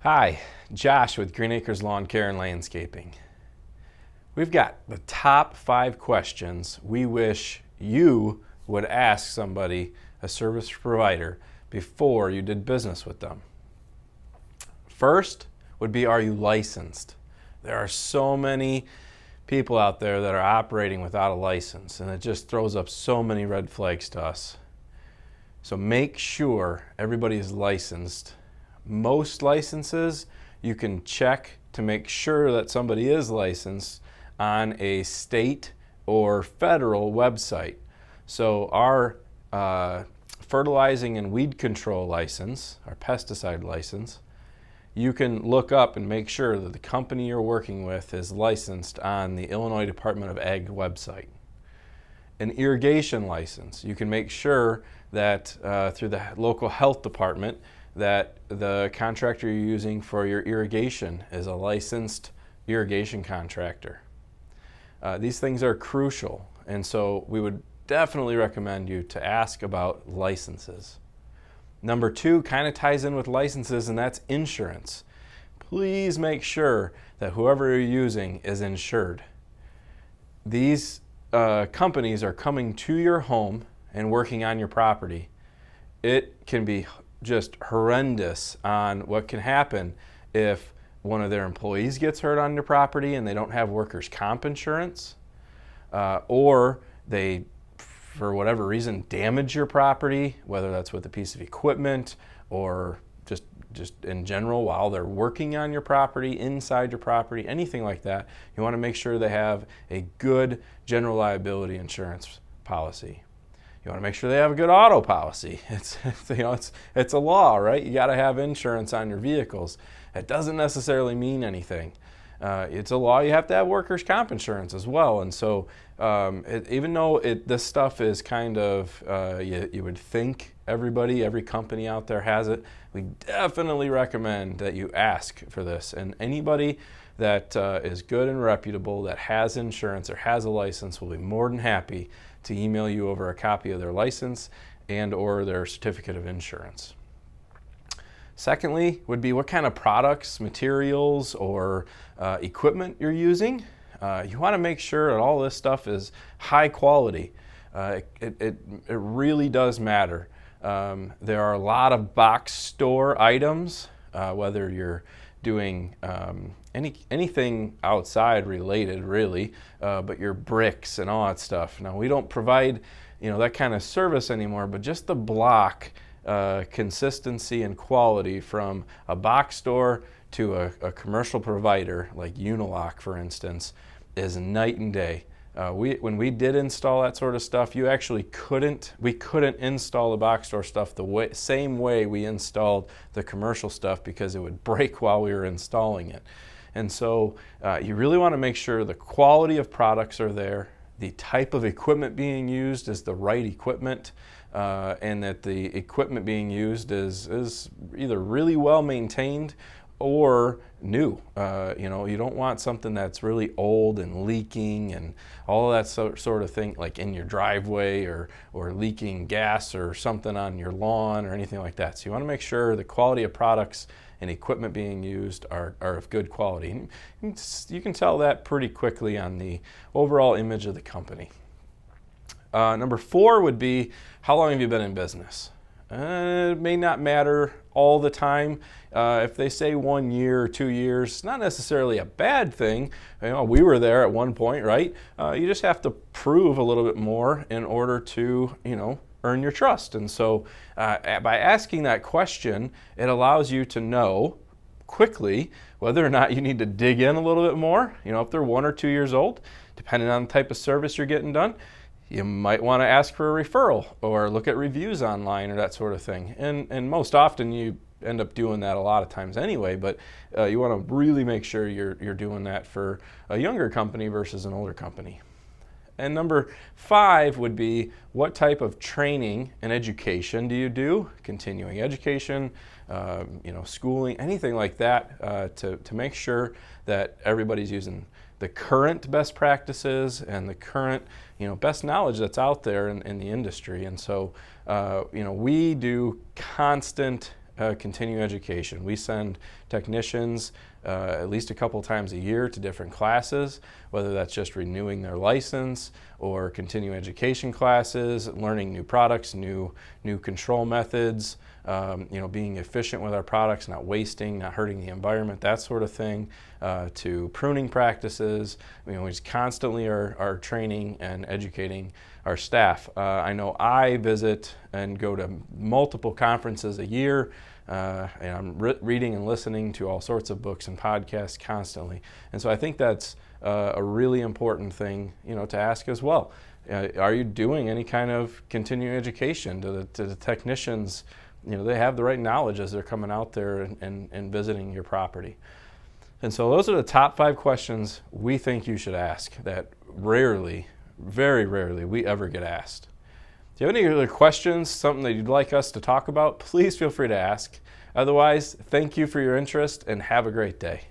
Hi, Josh with Green Acres Lawn Care and Landscaping. We've got the top 5 questions we wish you would ask somebody, a service provider, before you did business with them. First would be, are you licensed? There are so many people out there that are operating without a license, and it just throws up so many red flags to us. So make sure everybody is licensed. Most licenses you can check to make sure that somebody is licensed on a state or federal website. So our fertilizing and weed control license, our pesticide license, you can look up and make sure that the company you're working with is licensed on the Illinois Department of Ag website. An irrigation license, you can make sure that through the local health department that the contractor you're using for your irrigation is a licensed irrigation contractor. These things are crucial, and so we would definitely recommend you to ask about licenses. Number 2 kind of ties in with licenses, and that's insurance. Please make sure that whoever you're using is insured. These companies are coming to your home and working on your property. It can be just horrendous on what can happen if one of their employees gets hurt on your property and they don't have workers' comp insurance, or they, for whatever reason, damage your property, whether that's with a piece of equipment or just in general while they're working on your property, inside your property, anything like that. You want to make sure they have a good general liability insurance policy. You want to make sure they have a good auto policy. It's a law, right? You got to have insurance on your vehicles. It doesn't necessarily mean anything. It's a law. You have to have workers' comp insurance as well. And so even though this stuff is kind of, you would think every company out there has it, we definitely recommend that you ask for this. And anybody that is good and reputable, that has insurance or has a license, will be more than happy to email you over a copy of their license and or their certificate of insurance. Secondly would be what kind of products, materials, or equipment you're using. You want to make sure that all this stuff is high quality. It really does matter. There are a lot of box store items, whether you're doing anything outside related, really, but your bricks and all that stuff. Now, we don't provide that kind of service anymore, but just the block consistency and quality from a box store to a commercial provider like Unilock, for instance, is night and day. When we did install that sort of stuff, we couldn't install the box store stuff the same way we installed the commercial stuff, because it would break while we were installing it. And so you really want to make sure the quality of products are there, the type of equipment being used is the right equipment, and that the equipment being used is either really well maintained or new. You don't want something that's really old and leaking and all of that sort of thing, like in your driveway or leaking gas or something on your lawn or anything like that. So you want to make sure the quality of products and equipment being used are of good quality. And you can tell that pretty quickly on the overall image of the company. Number 4 would be, how long have you been in business? It may not matter all the time. If they say 1 year or 2 years, it's not necessarily a bad thing. We were there at one point, right? You just have to prove a little bit more in order to, earn your trust. And so by asking that question, it allows you to know quickly whether or not you need to dig in a little bit more. If they're 1 or 2 years old, depending on the type of service you're getting done, you might want to ask for a referral or look at reviews online or that sort of thing. And most often you end up doing that a lot of times anyway, but you want to really make sure you're doing that for a younger company versus an older company. And number 5 would be, what type of training and education do you do? Continuing education, schooling, anything like that, to make sure that everybody's using the current best practices and the current best knowledge that's out there in the industry. And so we do constant continuing education. We send technicians at least a couple times a year to different classes, whether that's just renewing their license or continuing education classes, learning new products, new control methods, being efficient with our products, not wasting, not hurting the environment, that sort of thing, to pruning practices. We just constantly are training and educating our staff. I know I visit and go to multiple conferences a year, and I'm reading and listening to all sorts of books and podcasts constantly. And so I think that's a really important thing, to ask as well. Are you doing any kind of continuing education? Do the technicians, they have the right knowledge as they're coming out there and visiting your property? And so those are the top 5 questions we think you should ask that rarely, very rarely, we ever get asked. If you have any other questions, something that you'd like us to talk about, please feel free to ask. Otherwise, thank you for your interest and have a great day.